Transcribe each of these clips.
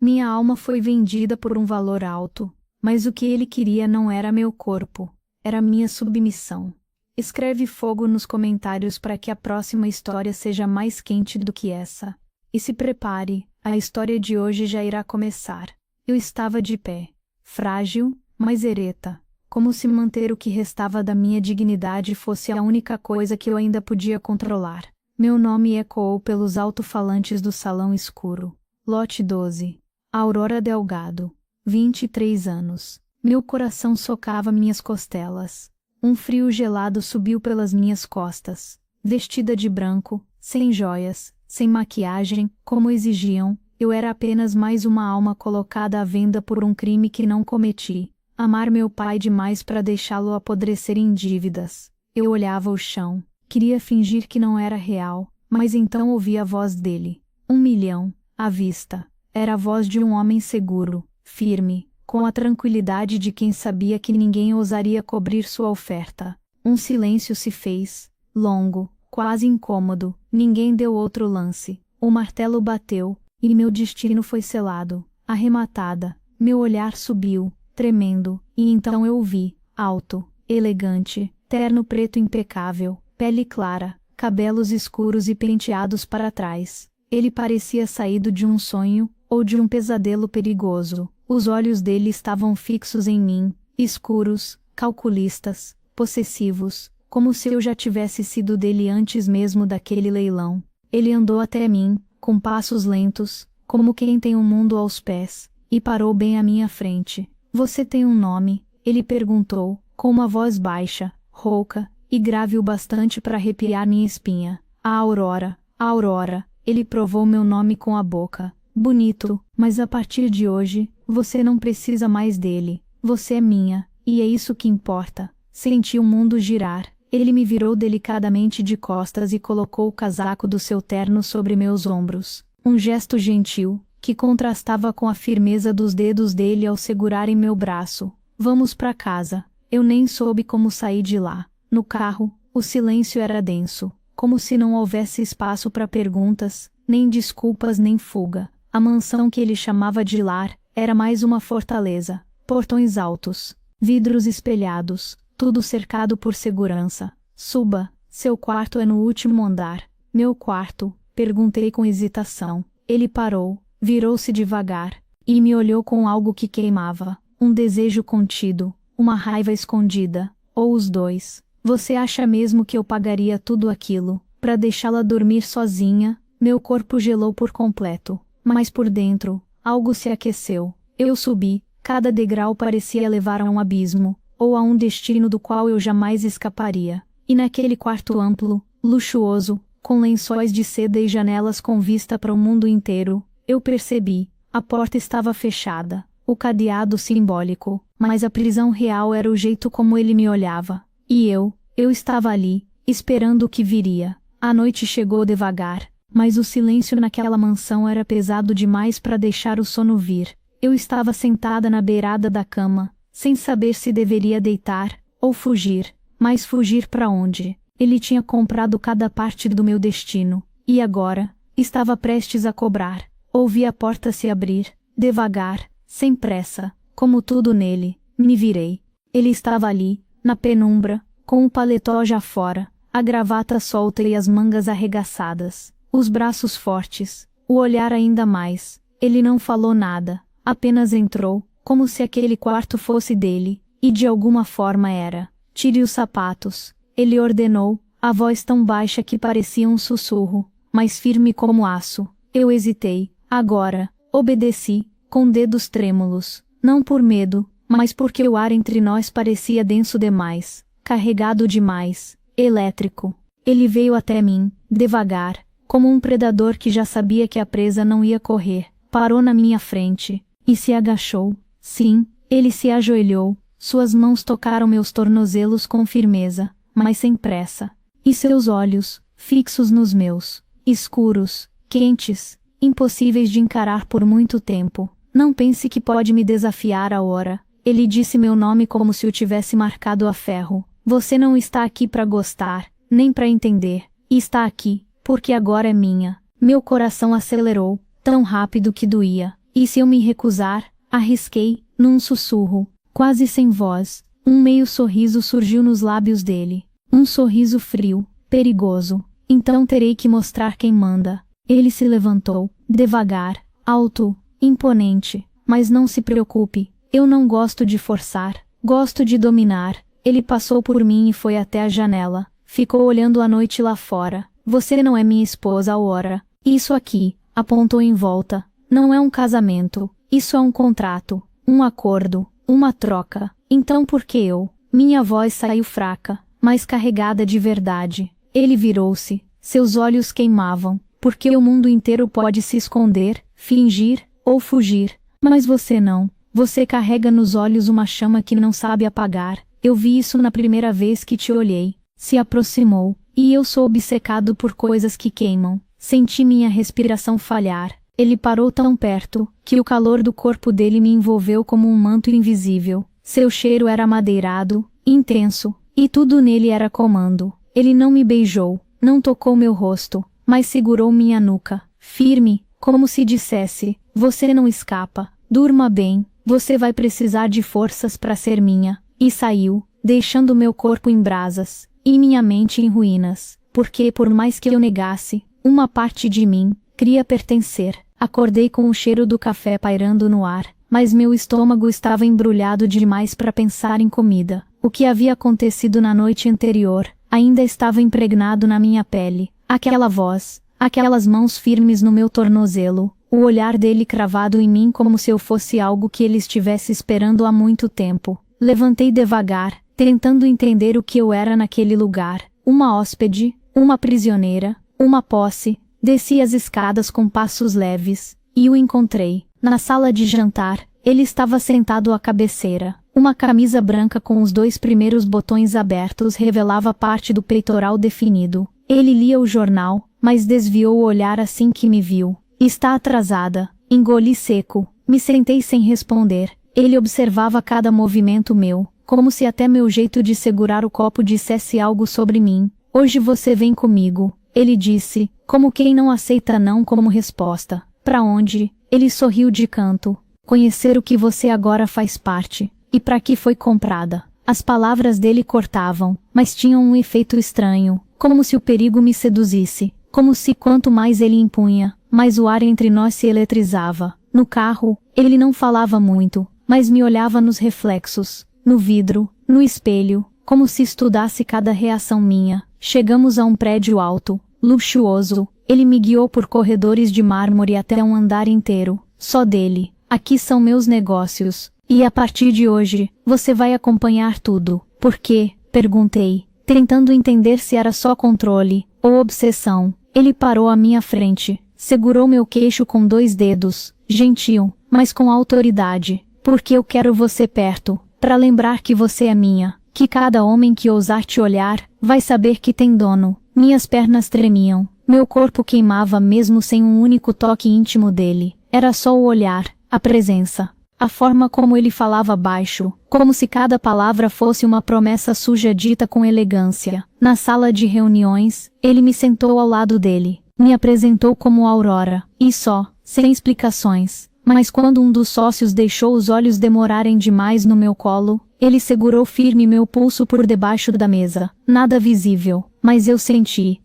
Minha alma foi vendida por um valor alto, mas o que ele queria não era meu corpo, era minha submissão. Escreve fogo nos comentários para que a próxima história seja mais quente do que essa. E se prepare, a história de hoje já irá começar. Eu estava de pé, frágil, mas ereta, como se manter o que restava da minha dignidade fosse a única coisa que eu ainda podia controlar. Meu nome ecoou pelos alto-falantes do salão escuro. Lote 12. Aurora Delgado. 23 anos. Meu coração socava minhas costelas. Um frio gelado subiu pelas minhas costas. Vestida de branco, sem joias, sem maquiagem, como exigiam, eu era apenas mais uma alma colocada à venda por um crime que não cometi. Amar meu pai demais para deixá-lo apodrecer em dívidas. Eu olhava o chão. Queria fingir que não era real, mas então ouvi a voz dele. 1 milhão, à vista. Era a voz de um homem seguro, firme, com a tranquilidade de quem sabia que ninguém ousaria cobrir sua oferta. Um silêncio se fez, longo, quase incômodo. Ninguém deu outro lance. O martelo bateu, e meu destino foi selado. Arrematada, meu olhar subiu, tremendo, e então eu o vi, alto, elegante, terno preto impecável, pele clara, cabelos escuros e penteados para trás. Ele parecia saído de um sonho, ou de um pesadelo perigoso. Os olhos dele estavam fixos em mim, escuros, calculistas, possessivos, como se eu já tivesse sido dele antes mesmo daquele leilão. Ele andou até mim, com passos lentos, como quem tem o mundo aos pés, e parou bem à minha frente. Você tem um nome? Ele perguntou, com uma voz baixa, rouca, e grave o bastante para arrepiar minha espinha. A Aurora, Aurora. Ele provou meu nome com a boca. Bonito, mas a partir de hoje, você não precisa mais dele. Você é minha, e é isso que importa. Senti o mundo girar. Ele me virou delicadamente de costas e colocou o casaco do seu terno sobre meus ombros. Um gesto gentil, que contrastava com a firmeza dos dedos dele ao segurarem meu braço. Vamos para casa. Eu nem soube como sair de lá. No carro, o silêncio era denso, como se não houvesse espaço para perguntas, nem desculpas nem fuga. A mansão que ele chamava de lar era mais uma fortaleza. Portões altos, vidros espelhados, tudo cercado por segurança. Suba, seu quarto é no último andar. Meu quarto? Perguntei com hesitação. Ele parou, virou-se devagar, e me olhou com algo que queimava. Um desejo contido, uma raiva escondida, ou os dois. Você acha mesmo que eu pagaria tudo aquilo, para deixá-la dormir sozinha? Meu corpo gelou por completo, mas por dentro, algo se aqueceu. Eu subi, cada degrau parecia levar a um abismo, ou a um destino do qual eu jamais escaparia. E naquele quarto amplo, luxuoso, com lençóis de seda e janelas com vista para o mundo inteiro, eu percebi, a porta estava fechada, o cadeado simbólico, mas a prisão real era o jeito como ele me olhava. E eu estava ali, esperando o que viria. A noite chegou devagar, mas o silêncio naquela mansão era pesado demais para deixar o sono vir. Eu estava sentada na beirada da cama, sem saber se deveria deitar, ou fugir. Mas fugir para onde? Ele tinha comprado cada parte do meu destino, e agora, estava prestes a cobrar. Ouvi a porta se abrir, devagar, sem pressa, como tudo nele. Me virei. Ele estava ali, na penumbra, com o paletó já fora, a gravata solta e as mangas arregaçadas, os braços fortes, o olhar ainda mais. Ele não falou nada, apenas entrou, como se aquele quarto fosse dele, e de alguma forma era. Tire os sapatos, ele ordenou, a voz tão baixa que parecia um sussurro, mas firme como aço. Eu hesitei, agora, obedeci, com dedos trêmulos, não por medo, mas porque o ar entre nós parecia denso demais, carregado demais, elétrico. Ele veio até mim, devagar, como um predador que já sabia que a presa não ia correr, parou na minha frente, e se agachou. Sim, ele se ajoelhou, suas mãos tocaram meus tornozelos com firmeza, mas sem pressa. E seus olhos, fixos nos meus, escuros, quentes, impossíveis de encarar por muito tempo. Não pense que pode me desafiar agora. Ele disse meu nome como se o tivesse marcado a ferro. Você não está aqui para gostar, nem para entender. Está aqui, porque agora é minha. Meu coração acelerou, tão rápido que doía, E se eu me recusar? Arrisquei, num sussurro, quase sem voz. Um meio sorriso surgiu nos lábios dele. Um sorriso frio, perigoso. Então terei que mostrar quem manda. Ele se levantou, devagar, alto, imponente. Mas não se preocupe, eu não gosto de forçar, gosto de dominar. Ele passou por mim e foi até a janela. Ficou olhando a noite lá fora. Você não é minha esposa, Aurora. Isso aqui, apontou em volta, não é um casamento. Isso é um contrato, um acordo, uma troca. Então por que eu? Minha voz saiu fraca, mas carregada de verdade. Ele virou-se, seus olhos queimavam, porque o mundo inteiro pode se esconder, fingir, ou fugir. Mas você não, você carrega nos olhos uma chama que não sabe apagar. Eu vi isso na primeira vez que te olhei. Se aproximou, e eu sou obcecado por coisas que queimam. Senti minha respiração falhar. Ele parou tão perto, que o calor do corpo dele me envolveu como um manto invisível. Seu cheiro era amadeirado, intenso, e tudo nele era comando. Ele não me beijou, não tocou meu rosto, mas segurou minha nuca, firme, como se dissesse: você não escapa, durma bem, você vai precisar de forças para ser minha. E saiu, deixando meu corpo em brasas, e minha mente em ruínas, porque por mais que eu negasse, uma parte de mim queria pertencer. Acordei com o cheiro do café pairando no ar, mas meu estômago estava embrulhado demais para pensar em comida. O que havia acontecido na noite anterior ainda estava impregnado na minha pele. Aquela voz, aquelas mãos firmes no meu tornozelo, o olhar dele cravado em mim como se eu fosse algo que ele estivesse esperando há muito tempo. Levantei devagar, tentando entender o que eu era naquele lugar. Uma hóspede, uma prisioneira, uma posse. Desci as escadas com passos leves, e o encontrei. Na sala de jantar, ele estava sentado à cabeceira. Uma camisa branca com os 2 primeiros botões abertos revelava parte do peitoral definido. Ele lia o jornal, mas desviou o olhar assim que me viu. Está atrasada. Engoli seco. Me sentei sem responder. Ele observava cada movimento meu, como se até meu jeito de segurar o copo dissesse algo sobre mim. Hoje você vem comigo, ele disse, como quem não aceita não como resposta. Pra onde? Ele sorriu de canto. Conhecer o que você agora faz parte. E pra que foi comprada. As palavras dele cortavam, mas tinham um efeito estranho, como se o perigo me seduzisse, como se quanto mais ele impunha, mais o ar entre nós se eletrizava. No carro, ele não falava muito, mas me olhava nos reflexos, no vidro, no espelho, como se estudasse cada reação minha. Chegamos a um prédio alto, luxuoso. Ele me guiou por corredores de mármore até um andar inteiro, só dele. Aqui são meus negócios, e a partir de hoje, você vai acompanhar tudo. Por quê? Perguntei, tentando entender se era só controle, ou obsessão. Ele parou à minha frente, segurou meu queixo com 2 dedos, gentil, mas com autoridade. Porque eu quero você perto, para lembrar que você é minha, que cada homem que ousar te olhar, vai saber que tem dono. Minhas pernas tremiam, meu corpo queimava mesmo sem um único toque íntimo dele. Era só o olhar, a presença, a forma como ele falava baixo, como se cada palavra fosse uma promessa suja dita com elegância. Na sala de reuniões, ele me sentou ao lado dele, me apresentou como Aurora, e só, sem explicações. Mas quando um dos sócios deixou os olhos demorarem demais no meu colo, ele segurou firme meu pulso por debaixo da mesa. Nada visível, mas eu senti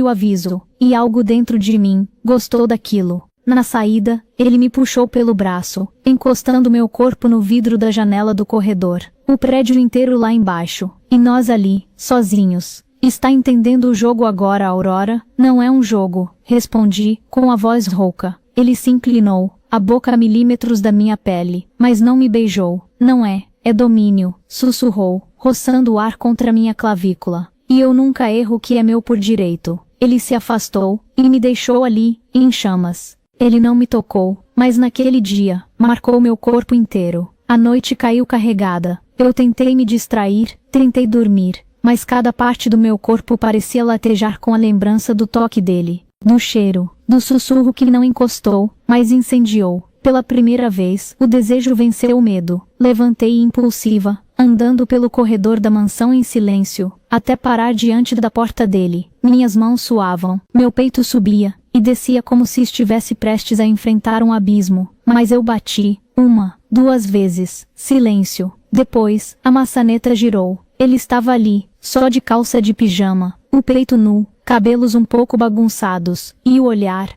o aviso, e algo dentro de mim gostou daquilo. Na saída, ele me puxou pelo braço, encostando meu corpo no vidro da janela do corredor. O prédio inteiro lá embaixo, e nós ali, sozinhos. Está entendendo o jogo agora, Aurora? Não é um jogo, respondi, com a voz rouca. Ele se inclinou, a boca a milímetros da minha pele, mas não me beijou. Não é domínio, sussurrou, roçando o ar contra minha clavícula. E eu nunca erro o que é meu por direito. Ele se afastou, e me deixou ali, em chamas. Ele não me tocou, mas naquele dia, marcou meu corpo inteiro. A noite caiu carregada. Eu tentei me distrair, tentei dormir, mas cada parte do meu corpo parecia latejar com a lembrança do toque dele, do cheiro, do sussurro que não encostou, mas incendiou. Pela primeira vez, o desejo venceu o medo. Levantei impulsiva, andando pelo corredor da mansão em silêncio, até parar diante da porta dele. Minhas mãos suavam, meu peito subia, e descia como se estivesse prestes a enfrentar um abismo, mas eu bati, 1, 2 vezes. Silêncio. Depois, a maçaneta girou. Ele estava ali, só de calça de pijama, o peito nu, cabelos um pouco bagunçados, e o olhar,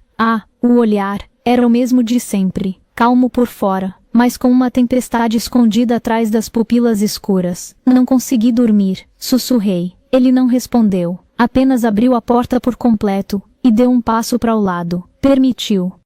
o olhar, era o mesmo de sempre, calmo por fora, mas com uma tempestade escondida atrás das pupilas escuras. Não consegui dormir, sussurrei. Ele não respondeu, apenas abriu a porta por completo, e deu um passo para o lado.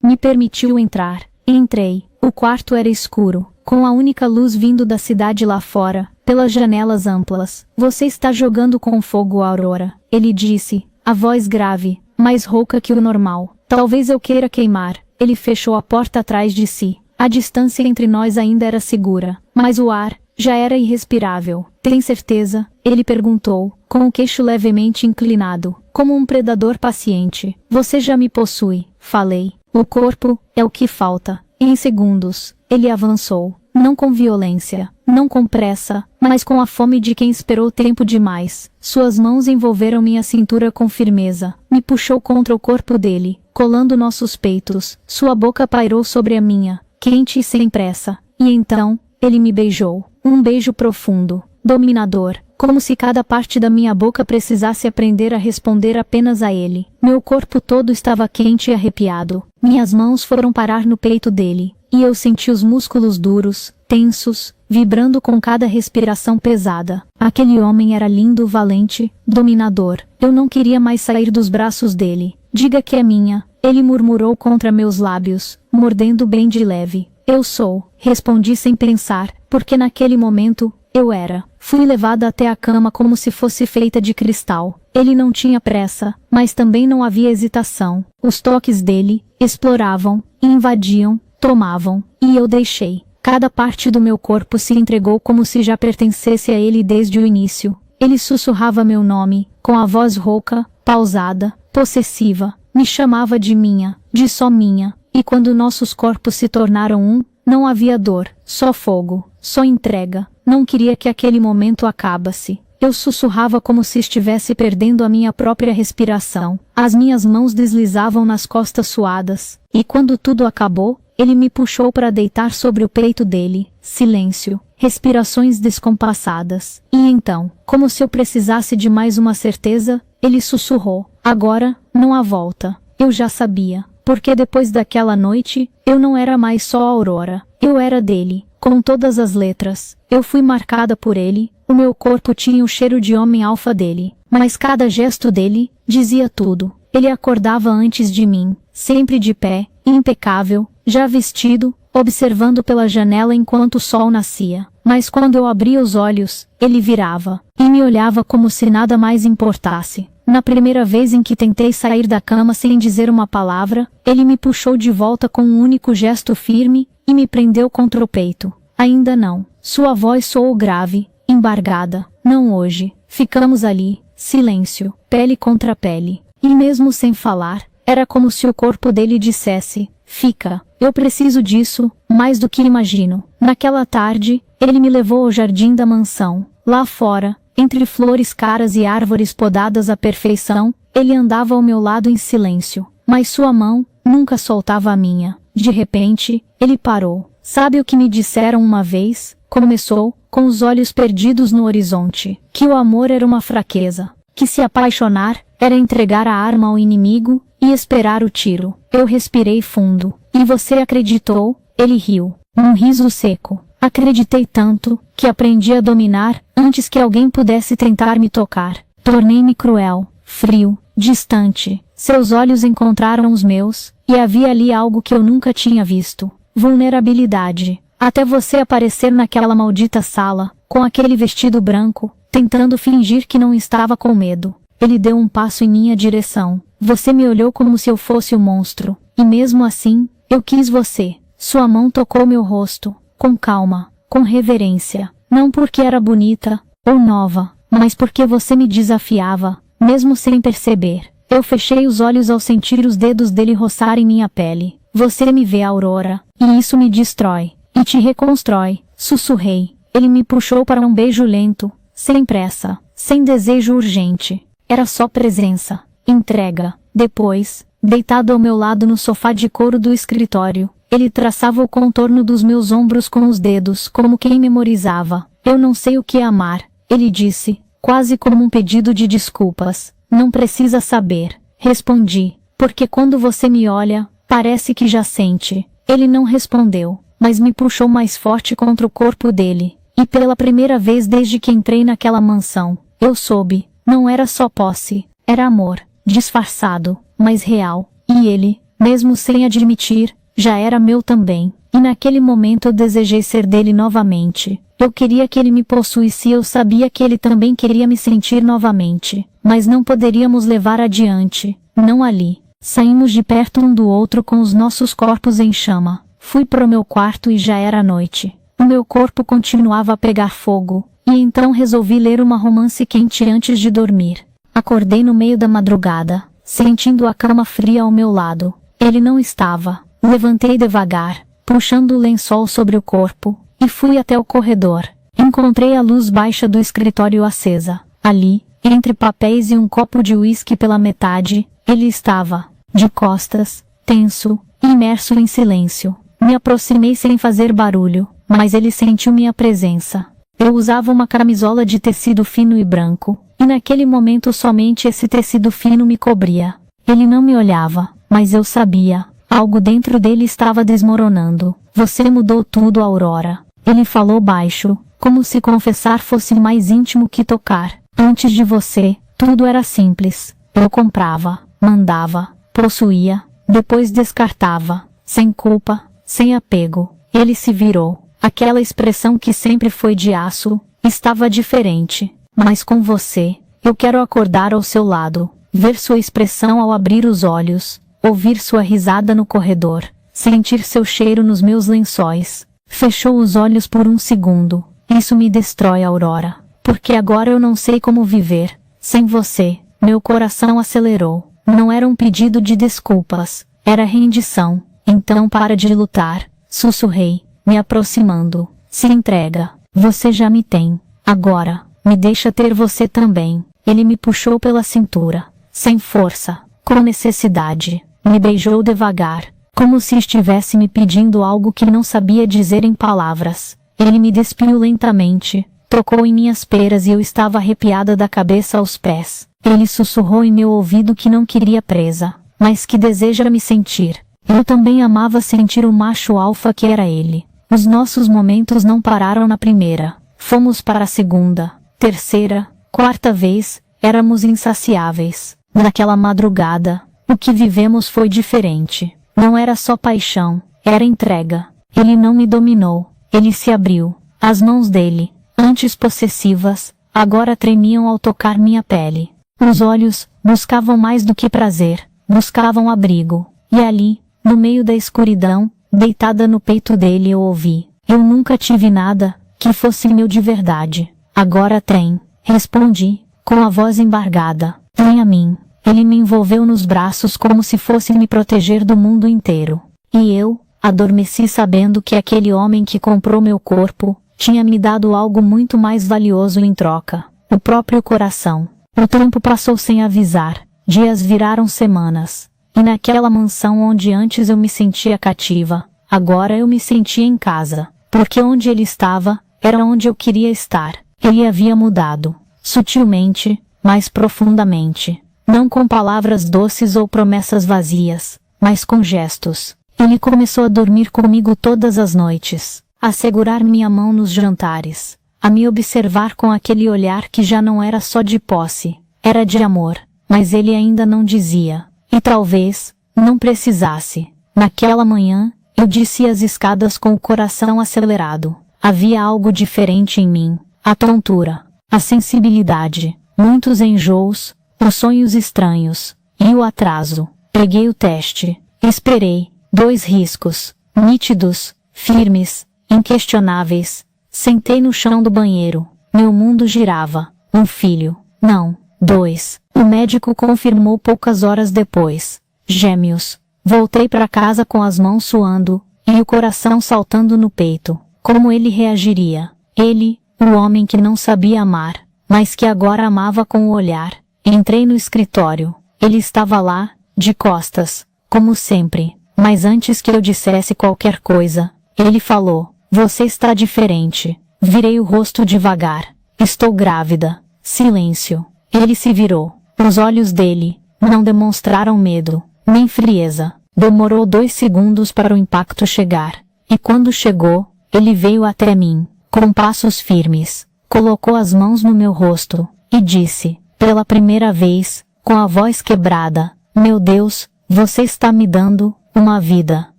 Me permitiu entrar. Entrei. O quarto era escuro, com a única luz vindo da cidade lá fora, pelas janelas amplas. Você está jogando com fogo, Aurora, ele disse, a voz grave, mais rouca que o normal. Talvez eu queira queimar. Ele fechou a porta atrás de si. A distância entre nós ainda era segura, mas o ar já era irrespirável. Tem certeza? Ele perguntou, com o queixo levemente inclinado, como um predador paciente. Você já me possui, falei. O corpo é o que falta. Em segundos, ele avançou, não com violência, não com pressa, mas com a fome de quem esperou tempo demais. Suas mãos envolveram minha cintura com firmeza, me puxou contra o corpo dele, colando nossos peitos. Sua boca pairou sobre a minha, quente e sem pressa, e então, ele me beijou. Um beijo profundo, dominador, como se cada parte da minha boca precisasse aprender a responder apenas a ele. Meu corpo todo estava quente e arrepiado. Minhas mãos foram parar no peito dele, e eu senti os músculos duros, tensos, vibrando com cada respiração pesada. Aquele homem era lindo, valente, dominador. Eu não queria mais sair dos braços dele. Diga que é minha, ele murmurou contra meus lábios, mordendo bem de leve. Eu sou, respondi sem pensar, porque naquele momento, eu era. Fui levada até a cama como se fosse feita de cristal. Ele não tinha pressa, mas também não havia hesitação. Os toques dele exploravam, invadiam, tomavam, e eu deixei. Cada parte do meu corpo se entregou como se já pertencesse a ele desde o início. Ele sussurrava meu nome, com a voz rouca, pausada, possessiva. Me chamava de minha, de só minha. E quando nossos corpos se tornaram um, não havia dor, só fogo, só entrega. Não queria que aquele momento acabasse. Eu sussurrava como se estivesse perdendo a minha própria respiração. As minhas mãos deslizavam nas costas suadas. E quando tudo acabou, ele me puxou para deitar sobre o peito dele. Silêncio. Respirações descompassadas. E então, como se eu precisasse de mais uma certeza, ele sussurrou. Agora, não há volta. Eu já sabia. Porque depois daquela noite, eu não era mais só a Aurora. Eu era dele, com todas as letras. Eu fui marcada por ele, o meu corpo tinha o cheiro de homem alfa dele. Mas cada gesto dele, dizia tudo. Ele acordava antes de mim, sempre de pé, impecável, já vestido, observando pela janela enquanto o sol nascia. Mas quando eu abria os olhos, ele virava, e me olhava como se nada mais importasse. Na primeira vez em que tentei sair da cama sem dizer uma palavra, ele me puxou de volta com um único gesto firme, e me prendeu contra o peito. Ainda não. Sua voz soou grave, embargada. Não hoje. Ficamos ali, silêncio, pele contra pele. E mesmo sem falar, era como se o corpo dele dissesse, fica, eu preciso disso, mais do que imagino. Naquela tarde, ele me levou ao jardim da mansão. Lá fora, entre flores caras e árvores podadas à perfeição, ele andava ao meu lado em silêncio, mas sua mão nunca soltava a minha. De repente, ele parou. Sabe o que me disseram uma vez? Começou, com os olhos perdidos no horizonte, que o amor era uma fraqueza, que se apaixonar era entregar a arma ao inimigo e esperar o tiro. Eu respirei fundo. E você acreditou? Ele riu. Um riso seco. Acreditei tanto, que aprendi a dominar, antes que alguém pudesse tentar me tocar. Tornei-me cruel, frio, distante. Seus olhos encontraram os meus, e havia ali algo que eu nunca tinha visto. Vulnerabilidade. Até você aparecer naquela maldita sala, com aquele vestido branco, tentando fingir que não estava com medo. Ele deu um passo em minha direção. Você me olhou como se eu fosse um monstro. E mesmo assim, eu quis você. Sua mão tocou meu rosto. Com calma, com reverência, não porque era bonita, ou nova, mas porque você me desafiava, mesmo sem perceber. Eu fechei os olhos ao sentir os dedos dele roçarem minha pele. Você me vê, Aurora, e isso me destrói, e te reconstrói, sussurrei. Ele me puxou para um beijo lento, sem pressa, sem desejo urgente. Era só presença, entrega. Depois, deitado ao meu lado no sofá de couro do escritório. Ele traçava o contorno dos meus ombros com os dedos, como quem memorizava. Eu não sei o que é amar, ele disse, quase como um pedido de desculpas. Não precisa saber, respondi, porque quando você me olha, parece que já sente. Ele não respondeu, mas me puxou mais forte contra o corpo dele, e pela primeira vez desde que entrei naquela mansão, eu soube, não era só posse, era amor, disfarçado, mas real, e ele, mesmo sem admitir, já era meu também, e naquele momento eu desejei ser dele novamente. Eu queria que ele me possuísse e eu sabia que ele também queria me sentir novamente, mas não poderíamos levar adiante, não ali. Saímos de perto um do outro com os nossos corpos em chama. Fui para o meu quarto e já era noite. O meu corpo continuava a pegar fogo, e então resolvi ler uma romance quente antes de dormir. Acordei no meio da madrugada, sentindo a cama fria ao meu lado. Ele não estava. Levantei devagar, puxando o lençol sobre o corpo, e fui até o corredor. Encontrei a luz baixa do escritório acesa. Ali, entre papéis e um copo de uísque pela metade, ele estava, de costas, tenso, imerso em silêncio. Me aproximei sem fazer barulho, mas ele sentiu minha presença. Eu usava uma camisola de tecido fino e branco, e naquele momento somente esse tecido fino me cobria. Ele não me olhava, mas eu sabia. Algo dentro dele estava desmoronando. Você mudou tudo, Aurora. Ele falou baixo, como se confessar fosse mais íntimo que tocar. Antes de você, tudo era simples. Eu comprava, mandava, possuía, depois descartava, sem culpa, sem apego. Ele se virou. Aquela expressão que sempre foi de aço, estava diferente. Mas com você, eu quero acordar ao seu lado, ver sua expressão ao abrir os olhos, ouvir sua risada no corredor, sentir seu cheiro nos meus lençóis. Fechou os olhos por um segundo. Isso me destrói, Aurora. Porque agora eu não sei como viver. Sem você, meu coração acelerou. Não era um pedido de desculpas. Era rendição. Então para de lutar. Sussurrei, me aproximando. Se entrega. Você já me tem. Agora, me deixa ter você também. Ele me puxou pela cintura. Sem força. Com necessidade. Me beijou devagar, como se estivesse me pedindo algo que não sabia dizer em palavras. Ele me despiu lentamente, tocou em minhas peras e eu estava arrepiada da cabeça aos pés. Ele sussurrou em meu ouvido que não queria presa, mas que deseja me sentir. Eu também amava sentir o macho alfa que era ele. Os nossos momentos não pararam na primeira. Fomos para a segunda, terceira, quarta vez, éramos insaciáveis. Naquela madrugada, o que vivemos foi diferente. Não era só paixão, era entrega. Ele não me dominou, ele se abriu. As mãos dele, antes possessivas, agora tremiam ao tocar minha pele. Os olhos buscavam mais do que prazer, buscavam abrigo. E ali, no meio da escuridão, deitada no peito dele eu ouvi. Eu nunca tive nada que fosse meu de verdade. Agora tem, respondi, com a voz embargada. Vem a mim. Ele me envolveu nos braços como se fosse me proteger do mundo inteiro. E eu, adormeci sabendo que aquele homem que comprou meu corpo, tinha me dado algo muito mais valioso em troca. O próprio coração. O tempo passou sem avisar. Dias viraram semanas. E naquela mansão onde antes eu me sentia cativa, agora eu me sentia em casa. Porque onde ele estava, era onde eu queria estar. Ele havia mudado. Sutilmente, mas profundamente. Não com palavras doces ou promessas vazias, mas com gestos. Ele começou a dormir comigo todas as noites, a segurar minha mão nos jantares, a me observar com aquele olhar que já não era só de posse, era de amor, mas ele ainda não dizia, e talvez, não precisasse. Naquela manhã, eu desci as escadas com o coração acelerado. Havia algo diferente em mim, a tontura, a sensibilidade, muitos enjoos, os sonhos estranhos, e o atraso. Peguei o teste, esperei, 2 riscos, nítidos, firmes, inquestionáveis. Sentei no chão do banheiro, meu mundo girava. 1 filho, não, 2. O médico confirmou poucas horas depois. Gêmeos. Voltei para casa com as mãos suando, e o coração saltando no peito. Como ele reagiria? Ele, o homem que não sabia amar, mas que agora amava com o olhar. Entrei no escritório. Ele estava lá, de costas, como sempre, mas antes que eu dissesse qualquer coisa, ele falou: "Você está diferente." Virei o rosto devagar. "Estou grávida." Silêncio. Ele se virou. Os olhos dele não demonstraram medo, nem frieza. Demorou 2 segundos para o impacto chegar. E quando chegou, ele veio até mim, com passos firmes, colocou as mãos no meu rosto, e disse, pela primeira vez, com a voz quebrada: "Meu Deus, você está me dando uma vida."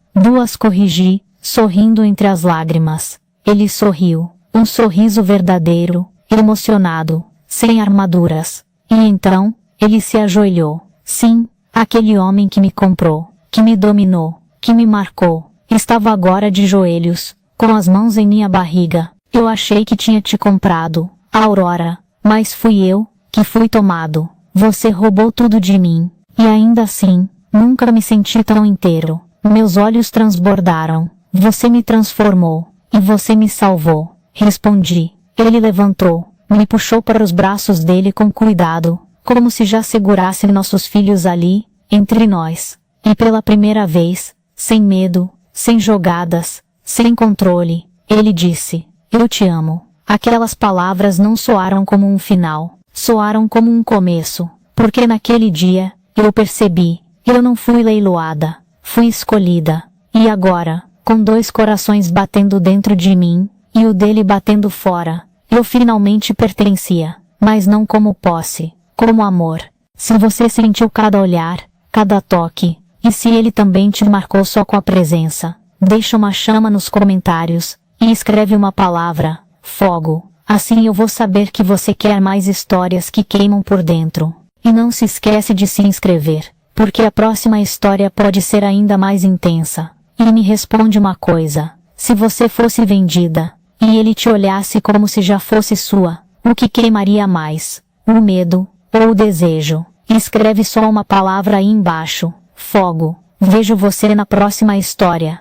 2 corrigi, sorrindo entre as lágrimas. Ele sorriu, um sorriso verdadeiro, emocionado, sem armaduras. E então, ele se ajoelhou. Sim, aquele homem que me comprou, que me dominou, que me marcou, estava agora de joelhos, com as mãos em minha barriga. "Eu achei que tinha te comprado, Aurora, mas fui eu que fui tomado. Você roubou tudo de mim, e ainda assim, nunca me senti tão inteiro." Meus olhos transbordaram. "Você me transformou, e você me salvou." Respondi. Ele levantou, me puxou para os braços dele com cuidado, como se já segurasse nossos filhos ali, entre nós. E pela primeira vez, sem medo, sem jogadas, sem controle, ele disse: "Eu te amo." Aquelas palavras não soaram como um final, soaram como um começo, porque naquele dia, eu percebi, eu não fui leiloada, fui escolhida. E agora, com 2 corações batendo dentro de mim, e o dele batendo fora, eu finalmente pertencia, mas não como posse, como amor. Se você sentiu cada olhar, cada toque, e se ele também te marcou só com a presença, deixa uma chama nos comentários, e escreve uma palavra: fogo. Assim eu vou saber que você quer mais histórias que queimam por dentro. E não se esquece de se inscrever, porque a próxima história pode ser ainda mais intensa. E me responde uma coisa: se você fosse vendida, e ele te olhasse como se já fosse sua, o que queimaria mais? O medo, ou o desejo? Escreve só uma palavra aí embaixo: fogo. Vejo você na próxima história.